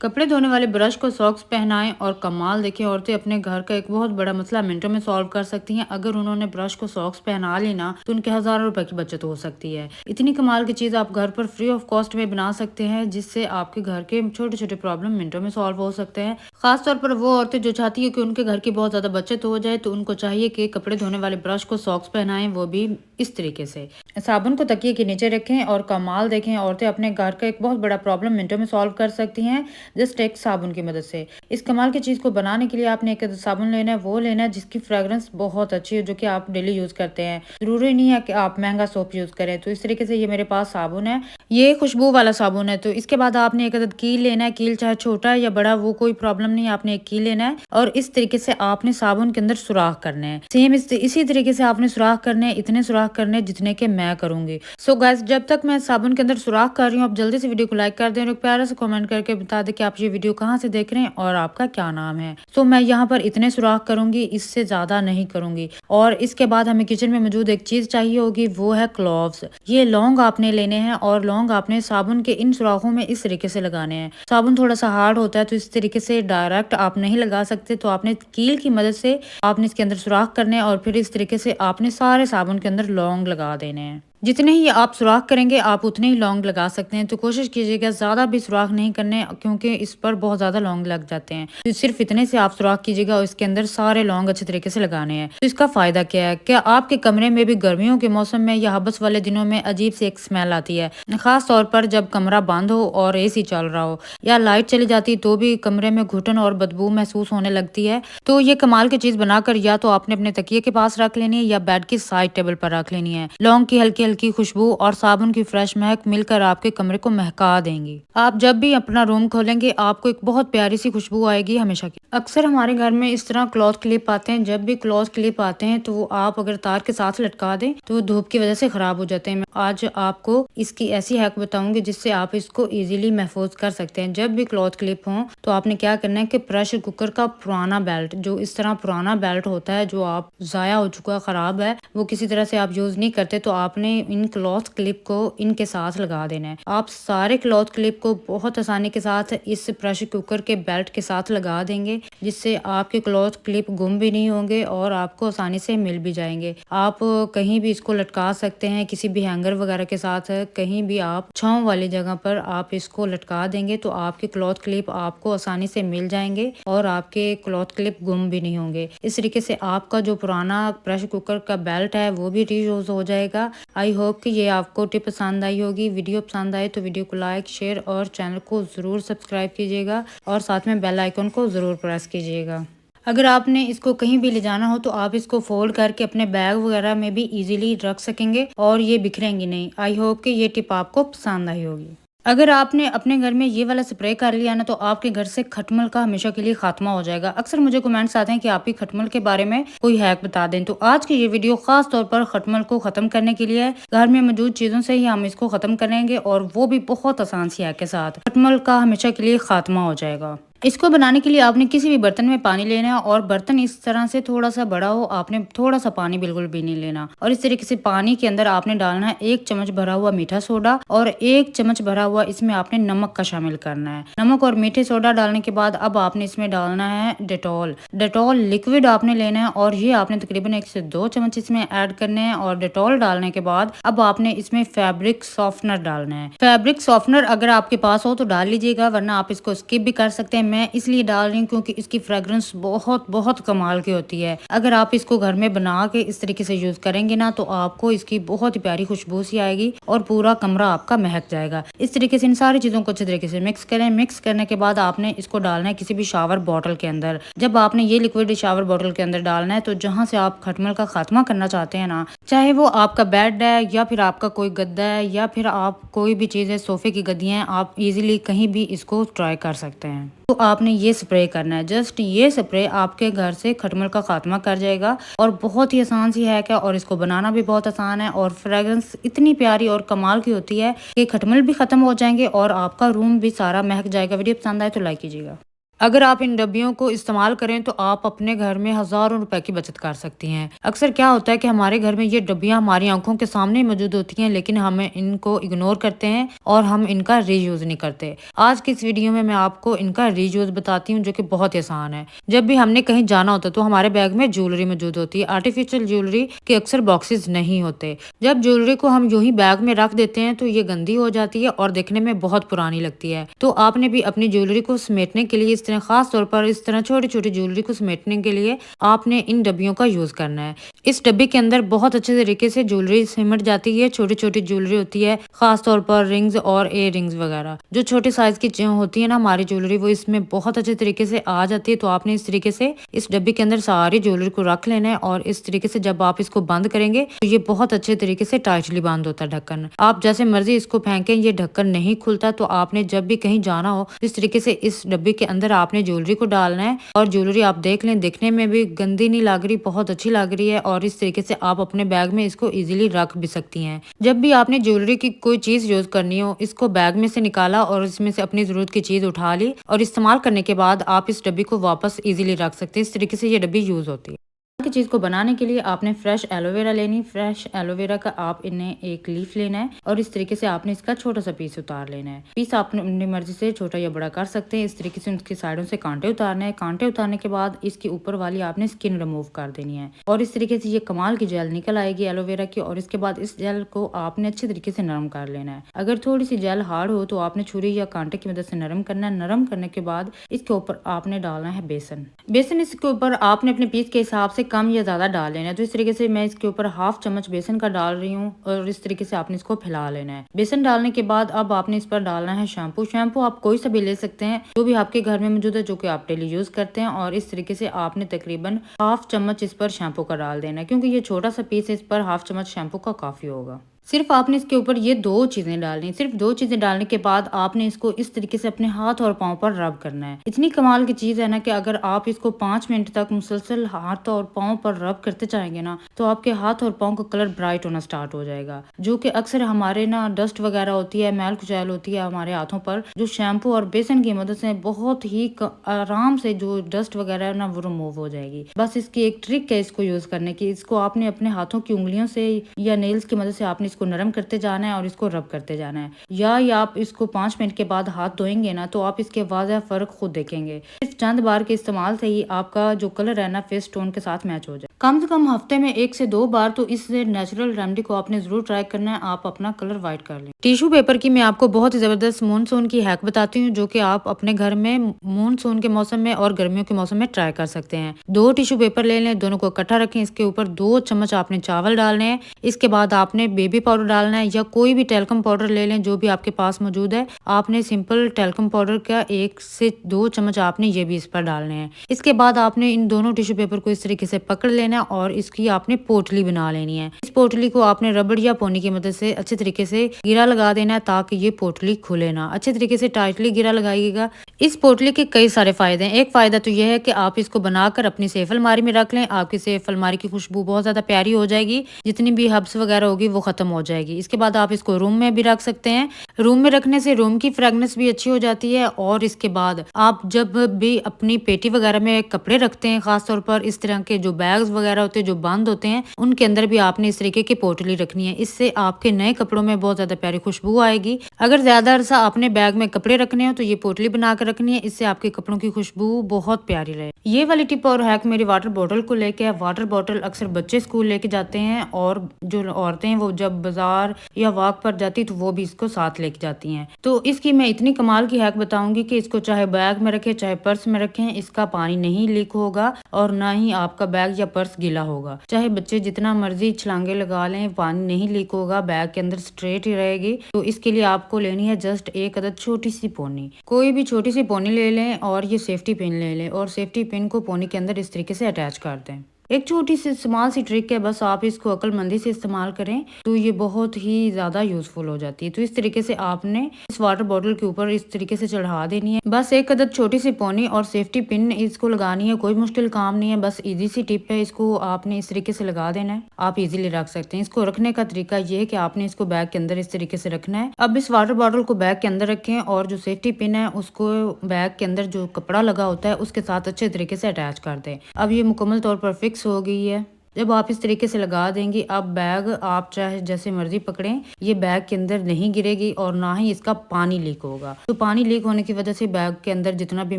कपड़े धोने वाले ब्रश को सॉक्स पहनाएं और कमाल देखें। औरतें अपने घर का एक बहुत बड़ा मसला मिनटों में सॉल्व कर सकती हैं। अगर उन्होंने ब्रश को सॉक्स पहना ली ना तो उनके हजारों रुपए की बचत हो सकती है। इतनी कमाल की चीज आप घर पर फ्री ऑफ कॉस्ट में बना सकते हैं, जिससे आपके घर के छोटे छोटे प्रॉब्लम मिनटों में सॉल्व हो सकते हैं। खासतौर पर वो औरतें जो चाहती है कि उनके घर की बहुत ज्यादा बचत हो जाए, तो उनको चाहिए कि कपड़े धोने वाले ब्रश को सॉक्स पहनाएं, वो भी इस तरीके से। साबुन को तकिए के नीचे रखें और कमाल देखें। औरतें अपने घर का एक बहुत बड़ा प्रॉब्लम मिनटों में सॉल्व कर सकती हैं जस्ट एक साबुन की मदद से। इस कमाल की चीज को बनाने के लिए आपने एक साबुन लेना है, वो लेना है जिसकी फ्रेग्रेंस बहुत अच्छी है, जो कि आप डेली यूज करते हैं। जरूरी नहीं है कि आप महंगा सोप यूज करें। तो इस तरीके से ये मेरे पास साबुन है, ये खुशबू वाला साबुन है। तो इसके बाद आपने एक कील लेना है। कील चाहे छोटा है या बड़ा, वो कोई प्रॉब्लम नहीं है, आपने एक कील लेना है और इस तरीके से आपने साबुन के अंदर सुराख करने हैं। सेम इसी तरीके से आपने सुराख करने हैं, इतने सुराख करने हैं जितने के मैं करूंगी। सो गाइस, जब तक मैं साबुन के अंदर सुराख कर रही हूँ, आप जल्दी से वीडियो को लाइक कर दें और एक प्यारा से कमेंट करके बता दें कि आप ये वीडियो कहाँ से देख रहे हैं और आपका क्या नाम है। सो मैं यहाँ पर इतने सुराख करूंगी, इससे ज्यादा नहीं करूंगी। और इसके बाद हमें किचन में मौजूद एक चीज चाहिए होगी, वो है क्लोव्स। ये लौंग आपने लेने हैं और लौंग आपने साबुन के इन सुराखों में इस तरीके से लगाने हैं। साबुन थोड़ा सा हार्ड होता है, तो इस तरीके से डायरेक्ट आप नहीं लगा सकते, तो आपने कील की मदद से आपने इसके अंदर सुराख करने हैं और फिर इस तरीके से आपने सारे साबुन के अंदर लौंग लगा देने हैं। जितने ही आप सुराख करेंगे आप उतने ही लौंग लगा सकते हैं। तो कोशिश कीजिएगा ज्यादा भी सुराख नहीं करने, क्योंकि इस पर बहुत ज्यादा लौंग लग जाते हैं। तो सिर्फ इतने से आप सुराख कीजिएगा और इसके अंदर सारे लौंग अच्छे तरीके से लगाने हैं। तो इसका फायदा क्या है, क्या आपके कमरे में भी गर्मियों के मौसम में या हबस वाले दिनों में अजीब सी एक स्मेल आती है, खास तौर पर जब कमरा बंद हो और एसी चल रहा हो या लाइट चली जाती, तो भी कमरे में घुटन और बदबू महसूस होने लगती है। तो ये कमाल की चीज बनाकर या तो आपने अपने तकिए के पास रख लेनी है या बेड की साइड टेबल पर रख लेनी है। लौंग की हल्की हल्की खुशबू और साबुन की फ्रेश महक मिलकर आपके कमरे को महका देंगी। आप जब भी अपना रूम खोलेंगे आपको एक बहुत प्यारी सी खुशबू आएगी हमेशा की। अक्सर हमारे घर में इस तरह क्लॉथ क्लिप आते हैं। जब भी क्लॉथ क्लिप आते हैं तो वो आप अगर तार के साथ लटका दें तो वो धूप की वजह से खराब हो जाते हैं। मैं आज आपको इसकी ऐसी हैक बताऊंगी जिससे आप इसको इजीली महफूज कर सकते हैं। जब भी क्लॉथ क्लिप हो तो आपने क्या करना है कि प्रेशर कुकर का पुराना बेल्ट, जो इस तरह पुराना बेल्ट होता है जो आप जाया हो चुका, खराब है, वो किसी तरह से आप यूज नहीं करते, तो आपने इन क्लॉथ क्लिप को इनके साथ लगा देना है। आप सारे क्लॉथ क्लिप को बहुत आसानी के साथ इस प्रेशर कुकर के बेल्ट के साथ लगा देंगे, जिससे आपके क्लॉथ क्लिप गुम भी नहीं होंगे और आपको आसानी से मिल भी जाएंगे। आप कहीं भी इसको लटका सकते हैं, किसी भी हैंगर वगैरह के साथ, कहीं भी आप छांव वाली जगह पर आप इसको लटका देंगे तो आपके क्लॉथ क्लिप आपको आसानी से मिल जाएंगे और आपके क्लॉथ क्लिप गुम भी नहीं होंगे। इस तरीके से आपका जो पुराना प्रेशर कुकर का बेल्ट है वो भी रीयूज हो जाएगा। आई होप कि ये आपको टिप पसंद आई होगी। वीडियो पसंद आए तो वीडियो को लाइक, शेयर और चैनल को जरूर सब्सक्राइब कीजिएगा और साथ में बेल आइकन को जरूर प्रेस कीजिएगा। अगर आपने इसको कहीं भी ले जाना हो तो आप इसको फोल्ड करके अपने बैग वगैरह में भी इजीली रख सकेंगे और ये बिखरेंगी नहीं। आई होप कि ये टिप आपको पसंद आई होगी। अगर आपने अपने घर में ये वाला स्प्रे कर लिया ना तो आपके घर से खटमल का हमेशा के लिए खात्मा हो जाएगा। अक्सर मुझे कमेंट्स आते हैं कि आप ही खटमल के बारे में कोई हैक बता दें, तो आज की ये वीडियो खास तौर पर खटमल को खत्म करने के लिए है। घर में मौजूद चीजों से ही हम इसको खत्म करेंगे और वो भी बहुत आसान सी हैक के साथ। खटमल का हमेशा के लिए खात्मा हो जाएगा। इसको बनाने के लिए आपने किसी भी बर्तन में पानी लेना है और बर्तन इस तरह से थोड़ा सा बड़ा हो, आपने थोड़ा सा पानी बिल्कुल भी नहीं लेना। और इस तरीके से पानी के अंदर आपने डालना है 1 चम्मच भरा हुआ मीठा सोडा और 1 चम्मच भरा हुआ इसमें आपने नमक का शामिल करना है। नमक और मीठे सोडा डालने के बाद अब आपने इसमें डालना है डेटॉल। डेटॉल लिक्विड आपने लेना है और ये आपने तकरीबन 1 से 2 चम्मच इसमें ऐड करने हैं। और डेटॉल डालने के बाद अब आपने इसमें फैब्रिक सॉफ्टनर डालना है। फैब्रिक सॉफ्टनर अगर आपके पास हो तो डाल लीजिएगा, वरना आप इसको स्किप भी कर सकते हैं। मैं इसलिए डाल रही हूँ क्योंकि इसकी फ्रेग्रेंस बहुत बहुत कमाल की होती है। अगर आप इसको घर में बना के इस तरीके से यूज करेंगे ना तो आपको इसकी बहुत ही प्यारी खुशबू सी आएगी और पूरा कमरा आपका महक जाएगा। इस तरीके से इन सारी चीजों को अच्छे तरीके से मिक्स करें। मिक्स करने के बाद आपने इसको डालना है किसी भी शावर बॉटल के अंदर। जब आपने ये लिक्विड शावर बॉटल के अंदर डालना है तो जहाँ से आप खटमल का खात्मा करना चाहते हैं ना, चाहे वो आपका बेड है या फिर आपका कोई गद्दा है या फिर आप कोई भी चीज है, सोफे की गद्दियां, आप इजीली कहीं भी इसको ट्राई कर सकते हैं। तो आपने ये स्प्रे करना है। जस्ट ये स्प्रे आपके घर से खटमल का खात्मा कर जाएगा और बहुत ही आसान सी हैक है और इसको बनाना भी बहुत आसान है और फ्रेग्रेंस इतनी प्यारी और कमाल की होती है कि खटमल भी खत्म हो जाएंगे और आपका रूम भी सारा महक जाएगा। वीडियो पसंद आए तो लाइक कीजिएगा। अगर आप इन डब्बियों को इस्तेमाल करें तो आप अपने घर में हज़ारों रुपए की बचत कर सकती हैं। अक्सर क्या होता है कि हमारे घर में ये डब्बियाँ हमारी आँखों के सामने मौजूद होती हैं, लेकिन हमें इनको इग्नोर करते हैं और हम इनका रीयूज़ नहीं करते। आज की इस वीडियो में मैं आपको इनका रीयूज़ बताती हूँ, जो कि बहुत ही आसान है। जब भी हमने कहीं जाना होता है तो हमारे बैग में ज्वेलरी मौजूद होती है। आर्टिफिशियल ज्वेलरी के अक्सर बॉक्सेस नहीं होते। जब ज्वेलरी को हम यूँ ही बैग में रख देते हैं तो ये गंदी हो जाती है और देखने में बहुत पुरानी लगती है। तो आपने भी अपनी ज्वेलरी को समेटने के लिए इस तरह, खास तौर पर इस तरह छोटी-छोटी ज्वेलरी को समेटने के लिए आपने इन डब्बियों का यूज़ करना है। इस डब्बे के अंदर बहुत अच्छे तरीके से ज्वेलरी सिमट जाती है। छोटी-छोटी ज्वेलरी होती है, खास तौर पर रिंग्स और इयररिंग्स वगैरह। जो छोटे साइज़ की जो होती है ना हमारी ज्वेलरी, वो इसमें बहुत अच्छे तरीके से आ जाती है। तो आपने इस तरीके से इस डब्बे के अंदर सारी ज्वेलरी को रख लेना है और इस तरीके से जब आप इसको बंद करेंगे तो ये बहुत अच्छे तरीके से टाइटली बंद होता है ढक्कन। आप जैसे मर्जी इसको फेंकें, ये ढक्कन नहीं खुलता। तो आपने जब भी कहीं जाना हो, इस तरीके से इस डब्बे के अंदर आपने ज्वेलरी को डालना है और ज्वेलरी आप देख लें, दिखने में भी गंदी नहीं लग रही, बहुत अच्छी लग रही है और इस तरीके से आप अपने बैग में इसको इजीली रख भी सकती हैं। जब भी आपने ज्वेलरी की कोई चीज़ यूज़ करनी हो, इसको बैग में से निकाला और इसमें से अपनी ज़रूरत की चीज़ उठा ली और इस्तेमाल करने के बाद आप इस डब्बी को वापस इजीली रख सकते हैं। इस तरीके से ये डब्बी यूज़ होती है। की चीज़ को बनाने के लिए आपने फ्रेश एलोवेरा लेनी। फ्रेश एलोवेरा का आप इन्हें एक लीफ लेना है और इस तरीके से आपने इसका छोटा सा पीस उतार लेना है। पीस आप अपनी मर्जी से छोटा या बड़ा कर सकते हैं। इस तरीके से उसकी साइडों से कांटे उतारने हैं। कांटे उतारने के बाद इसकी ऊपर वाली आपने स्किन रिमूव कर देनी है और इस तरीके से ये कमाल की जेल निकल आएगी एलोवेरा की। और इसके बाद इस जेल को आपने अच्छे तरीके से नरम कर लेना है। अगर थोड़ी सी जेल हार्ड हो तो आपने छुरी या कांटे की मदद से नरम करना है। नरम करने के बाद इसके ऊपर आपने डालना है बेसन। बेसन इसके ऊपर आपने अपने पीस के हिसाब से कम या ज़्यादा डाल लेना है। तो इस तरीके से मैं इसके ऊपर हाफ चम्मच बेसन का डाल रही हूँ और इस तरीके से आपने इसको फैला लेना है। बेसन डालने के बाद अब आपने इस पर डालना है शैम्पू। शैम्पू आप कोई सा भी ले सकते हैं, जो भी आपके घर में मौजूद है, जो कि आप डेली यूज करते हैं। और इस तरीके से आपने तकरीबन हाफ चम्मच इस पर शैम्पू का डाल देना है, क्योंकि ये छोटा सा पीस है, इस पर हाफ चम्मच शैम्पू का काफी होगा। सिर्फ आपने इसके ऊपर ये 2 चीज़ें डालनी है। सिर्फ 2 चीज़ें डालने के बाद आपने इसको इस तरीके से अपने हाथ और पाँव पर रब करना है। इतनी कमाल की चीज़ है ना कि अगर आप इसको 5 मिनट तक मुसलसल हाथ और पाँव पर रब करते जाएंगे ना, तो आपके हाथ और पाँव का कलर ब्राइट होना स्टार्ट हो जाएगा। जो कि अक्सर हमारे ना डस्ट वगैरह होती है, मैल कुचैल होती है हमारे हाथों पर, जो शैम्पू और बेसन की मदद से बहुत ही आराम से जो डस्ट वगैरह है ना वो रिमूव हो जाएगी। बस इसकी एक ट्रिक है इसको यूज करने की। इसको आपने अपने हाथों की उंगलियों से या नेल्स की मदद से आपने इसको नरम करते जाना है और इसको रब करते जाना है। या आप इसको 5 मिनट के बाद हाथ धोएंगे ना, तो आप इसके वाज़ह फर्क खुद देखेंगे। सिर्फ चंद बार के इस्तेमाल से ही आपका जो कलर है ना फेस टोन के साथ मैच हो जाए। कम से कम हफ्ते में 1 से 2 बार तो इस नेचुरल रेमेडी को आपने जरूर ट्राई करना है। आप अपना कलर व्हाइट कर लें। टिश्यू पेपर की मैं आपको बहुत ही जबरदस्त मानसून की हैक बताती हूँ, जो कि आप अपने घर में मानसून के मौसम में और गर्मियों के मौसम में ट्राई कर सकते हैं। 2 टिश्यू पेपर ले लें, दोनों को इकट्ठा रखें। इसके ऊपर 2 चम्मच आपने चावल डालने हैं। इसके बाद आपने बेबी पाउडर डालना है या कोई भी टेल्कम पाउडर ले लें जो भी आपके पास मौजूद है। आपने सिंपल टेल्कम पाउडर का 1 से 2 चम्मच आपने ये भी इस पर डालने हैं। इसके बाद आपने इन दोनों टिश्यू पेपर को इस तरीके से पकड़ लेना और इसकी आपने पोटली बना लेनी है। इस पोटली को आपने रबड़ या पोनी की मदद से अच्छे तरीके से गिरा लगा देना है, ताकि ये पोटली खुले ना। अच्छे तरीके से टाइटली गिरा लगाइएगा। इस पोटली के कई सारे फायदे हैं। एक फायदा तो यह है कि आप इसको बनाकर अपनी सेफ अलमारी में रख लें। आपकी सेफ अलमारी की खुशबू बहुत ज्यादा प्यारी हो जाएगी, जितनी भी हब्स वगैरह होगी वो खत्म हो जाएगी। इसके बाद आप इसको रूम में भी रख सकते हैं। रूम में रखने से रूम की फ्रेगनेंस भी अच्छी हो जाती है। और इसके बाद आप जब भी अपनी पेटी वगैरह में कपड़े रखते हैं, खासतौर पर इस तरह के जो बैग्स वगैरह होते हैं जो बंद होते हैं, उनके अंदर भी आपने इस तरीके की पोटली रखनी है। इससे आपके नए कपड़ों में बहुत ज्यादा प्यारी खुशबू आएगी। अगर ज्यादा अरसा आपने बैग में कपड़े रखने हो तो ये पोटली बनाकर रखनी है। इससे आपके कपड़ों की खुशबू बहुत प्यारी रहे। ये वाली टिप और हैक मेरी वाटर बॉटल को लेके है। वाटर बॉटल अक्सर बच्चे स्कूल लेके जाते हैं और जो औरतें हैं वो जब बाजार या वॉक पर जाती तो वो भी इसको साथ लेके जाती हैं। तो इसकी मैं इतनी कमाल की हैक बताऊंगी कि इसको चाहे बैग में रखें चाहे पर्स में रखें, इसका पानी नहीं लीक होगा और ना ही आपका बैग या पर्स गीला होगा। चाहे बच्चे जितना मर्जी छलांगे लगा लें, पानी नहीं लीक होगा, बैग के अंदर स्ट्रेट ही रहेगी। तो इसके लिए आपको लेनी है जस्ट एक अदद छोटी सी पोनी। कोई भी छोटी सी पोनी ले लें और ये सेफ्टी पिन ले लें और सेफ्टी पिन को पोनी के अंदर इस तरीके से अटैच कर दें। एक छोटी सी स्मॉल सी ट्रिक है, बस आप इसको अक्लमंदी से इस्तेमाल करें तो ये बहुत ही ज़्यादा यूज़फुल हो जाती है। तो इस तरीके से आपने इस वाटर बॉटल के ऊपर इस तरीके से चढ़ा देनी है। बस एक अदद छोटी सी पौनी और सेफ्टी पिन इसको लगानी है। कोई मुश्किल काम नहीं है, बस ईज़ी सी टिप है। इसको आपने इस तरीके से लगा देना है। आप इज़िली रख सकते हैं। इसको रखने का तरीका ये है कि आपने इसको बैग के अंदर इस तरीके से रखना है। अब इस वाटर बॉटल को बैग के अंदर रखें और जो सेफ्टी पिन है उसको बैग के अंदर जो कपड़ा लगा होता है उसके साथ अच्छे तरीके से अटैच कर दें। अब ये मुकम्मल तौर पर फिक्स हो गई है। जब आप इस तरीके से लगा देंगी, अब बैग आप चाहे जैसे मर्जी पकड़ें, ये बैग के अंदर नहीं गिरेगी और ना ही इसका पानी लीक होगा। तो पानी लीक होने की वजह से बैग के अंदर जितना भी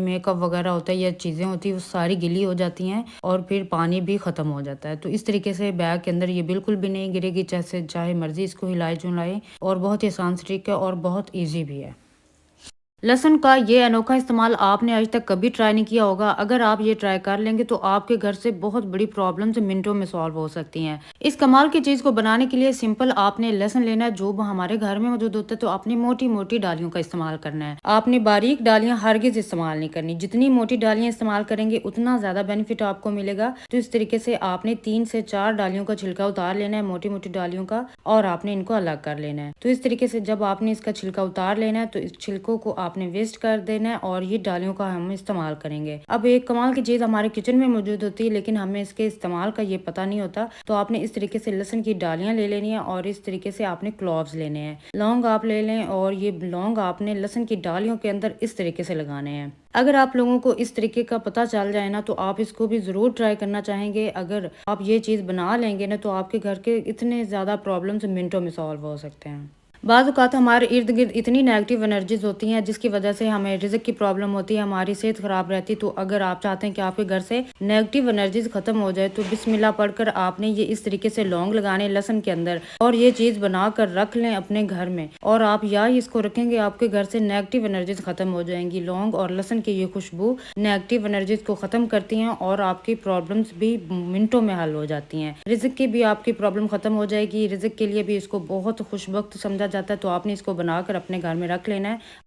मेकअप वगैरह होता है या चीज़ें होती है वो सारी गीली हो जाती हैं और फिर पानी भी ख़त्म हो जाता है। तो इस तरीके से बैग के अंदर ये बिल्कुल भी नहीं गिरेगी, जैसे चाहे मर्जी इसको हिलाए जुलाए। और बहुत ही आसान ट्रिक है और बहुत ईजी भी है। लहसुन का ये अनोखा इस्तेमाल आपने आज तक कभी ट्राई नहीं किया होगा। अगर आप ये ट्राई कर लेंगे तो आपके घर से बहुत बड़ी प्रॉब्लम्स मिनटों में सॉल्व हो सकती हैं। इस कमाल की चीज़ को बनाने के लिए सिंपल आपने लहसुन लेना है, जो हमारे घर में मौजूद होता है। तो आपने मोटी मोटी डालियों का इस्तेमाल करना है। आपने बारीक डालियां हरगिज इस्तेमाल नहीं करनी। जितनी मोटी डालियां इस्तेमाल करेंगे उतना ज़्यादा बेनिफिट आपको मिलेगा। तो इस तरीके से आपने 3 से 4 डालियों का छिलका उतार लेना है, मोटी मोटी डालियों का, और आपने इनको अलग कर लेना है। तो इस तरीके से जब आपने इसका छिलका उतार लेना है तो इस छिलकों को आपने वेस्ट कर देना है और ये डालियों का हम इस्तेमाल करेंगे। अब एक कमाल की चीज़ हमारे किचन में मौजूद होती है लेकिन हमें इसके इस्तेमाल का ये पता नहीं होता। तो आपने इस तरीके से लहसुन की डालियां ले लेनी है और इस तरीके से आपने क्लॉव्स लेने हैं। लौंग आप ले लें और ये लौंग आपने लहसुन की डालियों के अंदर इस तरीके से लगाने हैं। अगर आप लोगों को इस तरीके का पता चल जाए ना तो आप इसको भी ज़रूर ट्राई करना चाहेंगे। अगर आप ये चीज़ बना लेंगे ना तो आपके घर के इतने ज़्यादा प्रॉब्लम्स मिनटों में सॉल्व हो सकते हैं। बाज़ औक़ात हमारे इर्द गिर्द इतनी नेगेटिव एनर्जीज होती हैं जिसकी वजह से हमें रिज़्क की प्रॉब्लम होती है, हमारी सेहत ख़राब रहती है। तो अगर आप चाहते हैं कि आपके घर से नेगेटिव एनर्जीज ख़त्म हो जाए तो बिस्मिल्लाह पढ़कर आपने ये इस तरीके से लौंग लगाने लहसुन के अंदर और ये चीज़ बना कर रख लें अपने घर में। और आप या इसको रखेंगे आपके घर से नेगेटिव एनर्जीज ख़त्म हो जाएंगी। लौंग और लहसुन की ये खुशबू नेगेटिव एनर्जीज को ख़त्म करती हैं और आपकी प्रॉब्लम्स भी मिनटों में हल हो जाती हैं। रिज़्क की भी आपकी प्रॉब्लम ख़त्म हो जाएगी। रिज़्क के लिए भी इसको बहुत खुशबख्त समझा जाता है। तो आपने इसको बनाकर अपने घर में रख लेना है।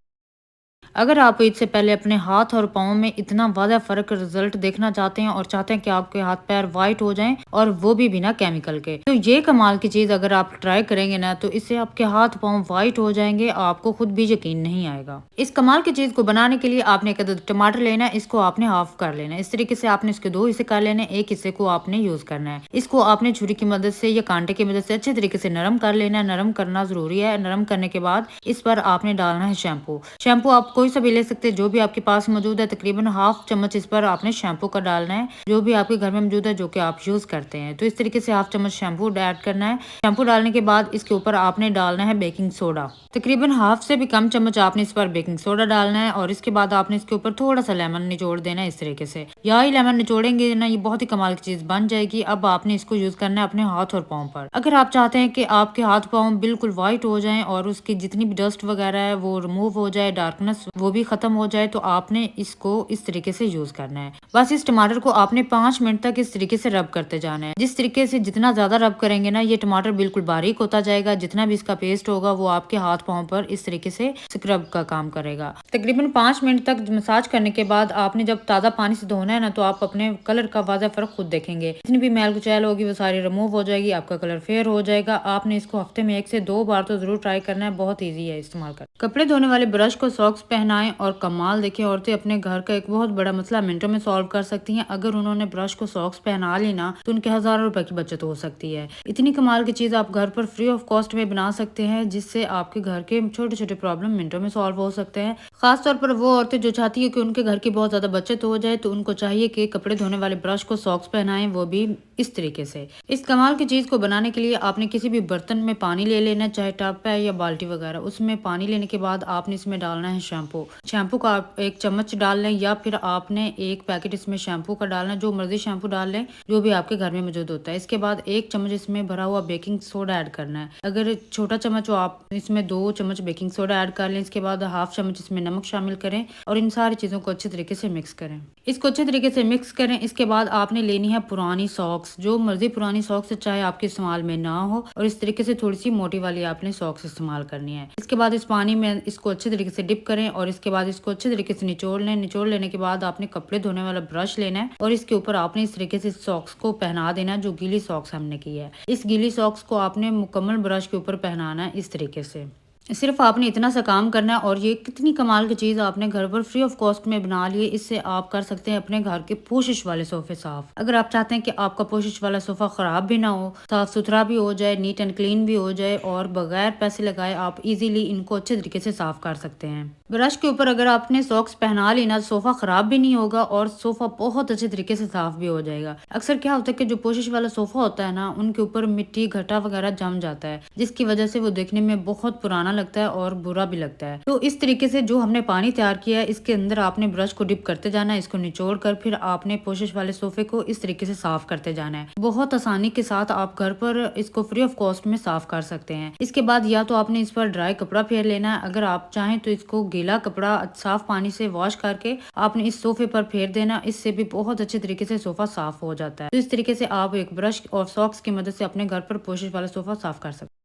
अगर आप ईद से पहले अपने हाथ और पाँव में इतना वादा फ़र्क रिजल्ट देखना चाहते हैं और चाहते हैं कि आपके हाथ पैर वाइट हो जाएं और वो भी बिना केमिकल के, तो ये कमाल की चीज़ अगर आप ट्राई करेंगे ना तो इससे आपके हाथ पाँव वाइट हो जाएंगे, आपको खुद भी यकीन नहीं आएगा। इस कमाल की चीज़ को बनाने के लिए आपने एक अदद टमाटर लेना है, इसको आपने हाफ कर लेना है। इस तरीके से आपने इसके 2 हिस्से कर लेने, एक हिस्से को आपने यूज़ करना है। इसको आपने छुरी की मदद से या कांटे की मदद से अच्छे तरीके से नरम कर लेना है। नरम करना ज़रूरी है। नरम करने के बाद इस पर आपने डालना है शैम्पू। शैम्पू आप कोई सा भी ले सकते हैं, जो भी आपके पास मौजूद है। तकरीबन हाफ चम्मच इस पर आपने शैम्पू का डालना है, जो भी आपके घर में मौजूद है, जो कि आप यूज करते हैं। तो इस तरीके से हाफ चम्मच शैम्पू ऐड करना है। शैम्पू डालने के बाद इसके ऊपर आपने डालना है बेकिंग सोडा। तकरीबन हाफ से भी कम चम्मच आपने इस पर बेकिंग सोडा डालना है और इसके बाद आपने इसके ऊपर थोड़ा सा लेमन निचोड़ देना है इस तरीके से। या ही लेमन निचोड़ेंगे ना, ये बहुत ही कमाल की चीज बन जाएगी। अब आपने इसको यूज करना है अपने हाथ और पाँव पर। अगर आप चाहते हैं कि आपके हाथ पाँव बिल्कुल व्हाइट हो जाएं और उसकी जितनी भी डस्ट वगैरह है वो रिमूव हो जाए, डार्कनेस वो भी खत्म हो जाए, तो आपने इसको इस तरीके से यूज करना है। बस इस टमाटर को आपने 5 मिनट तक इस तरीके से रब करते जाना है। जिस तरीके से जितना ज्यादा रब करेंगे ना, ये टमाटर बिल्कुल बारीक होता जाएगा। जितना भी इसका पेस्ट होगा वो आपके हाथ पाँव पर इस तरीके से स्क्रब का काम करेगा। तकरीबन 5 मिनट तक मसाज करने के बाद आपने जब ताज़ा पानी से धोना है ना, तो आप अपने कलर का वाज़ा फर्क खुद देखेंगे। जितनी भी मैल कुचैल होगी वो सारी रिमूव हो जाएगी, आपका कलर फेयर हो जाएगा। आपने इसको हफ्ते में 1 से 2 बार तो जरूर ट्राई करना है। बहुत ईजी है इस्तेमाल कर। कपड़े धोने वाले ब्रश को सॉक्स पहनाएं और कमाल देखिए, औरतें अपने घर का एक बहुत बड़ा मसला मिनटों में सॉल्व कर सकती हैं। अगर उन्होंने ब्रश को सॉक्स पहना ली ना तो उनके हज़ारों रुपए की बचत हो सकती है। इतनी कमाल की चीज़ आप घर पर फ्री ऑफ कॉस्ट में बना सकते हैं, जिससे आपके घर के छोटे छोटे प्रॉब्लम मिनटों में सॉल्व हो सकते हैं। खासतौर पर वो औरतें जो चाहती है कि उनके घर की बहुत ज्यादा बचत हो जाए, तो उनको चाहिए कि कपड़े धोने वाले ब्रश को सॉक्स पहनाएं, वो भी इस तरीके से। इस कमाल की चीज को बनाने के लिए आपने किसी भी बर्तन में पानी ले लेना, चाहे टब है या बाल्टी वगैरह। उसमें पानी लेने के बाद आपने इसमें डालना है शैम्पू। शैम्पू का आप 1 चम्मच डाल लें या फिर आपने 1 पैकेट इसमें शैम्पू का डालना है। जो मर्जी शैम्पू डाल लें, जो भी आपके घर में मौजूद होता है। इसके बाद 1 चम्मच इसमें भरा हुआ बेकिंग सोडा ऐड करना है। अगर छोटा चम्मच हो आप इसमें 2 चम्मच बेकिंग सोडा ऐड कर लें। इसके बाद हाफ चम्मच इसमें नमक शामिल करें और इन सारी चीज़ों को अच्छे तरीके से मिक्स करें। इसको अच्छे तरीके से मिक्स करें। इसके बाद आपने लेनी है पुरानी सॉक्स। सॉक्स, जो मर्जी पुरानी सॉक्स चाहे आपके इस्तेमाल में ना हो, और इस तरीके से थोड़ी सी मोटी वाली आपने सॉक्स इस्तेमाल करनी है। इसके बाद इस पानी में इसको अच्छे तरीके से डिप करें और इसके बाद इसको अच्छे तरीके से निचोड़ लें। निचोड़ लेने के बाद आपने कपड़े धोने वाला ब्रश लेना है और इसके ऊपर आपने इस तरीके से सॉक्स को पहना देना है, जो गीली सॉक्स हमने की है। इस गीली सॉक्स को आपने मुकम्मल ब्रश के ऊपर पहनाना है इस तरीके से। सिर्फ आपने इतना सा काम करना है और ये कितनी कमाल की चीज़ आपने घर पर फ्री ऑफ कॉस्ट में बना ली है। इससे आप कर सकते हैं अपने घर के पोशिश वाले सोफे साफ। अगर आप चाहते हैं कि आपका पोशिश वाला सोफा खराब भी ना हो, साफ सुथरा भी हो जाए, नीट एंड क्लीन भी हो जाए और बगैर पैसे लगाए आप इजीली इनको अच्छे तरीके से साफ कर सकते हैं। ब्रश के ऊपर अगर आपने सॉक्स पहना ली ना, सोफा खराब भी नहीं होगा और सोफा बहुत अच्छे तरीके से साफ भी हो जाएगा। अक्सर क्या होता है कि जो पोशिश वाला सोफा होता है ना, उनके ऊपर मिट्टी घटा वगैरह जम जाता है, जिसकी वजह से वो देखने में बहुत पुराना लगता है और बुरा भी लगता है। तो इस तरीके से जो हमने पानी तैयार किया है, इसके अंदर आपने ब्रश को डिप करते जाना है, इसको निचोड़ कर फिर आपने पोशिश वाले सोफे को इस तरीके से साफ करते जाना है। बहुत आसानी के साथ आप घर पर इसको फ्री ऑफ कॉस्ट में साफ कर सकते हैं। इसके बाद या तो आपने इस पर ड्राई कपड़ा फेर लेना है, अगर आप चाहें तो इसको गीला कपड़ा साफ पानी से वॉश करके आपने इस सोफे पर फेर देना। इससे भी बहुत अच्छे तरीके से सोफा साफ हो जाता है। तो इस तरीके से आप एक ब्रश और सॉक्स की मदद से अपने घर पर पोशिश वाला सोफा साफ कर सकते हैं।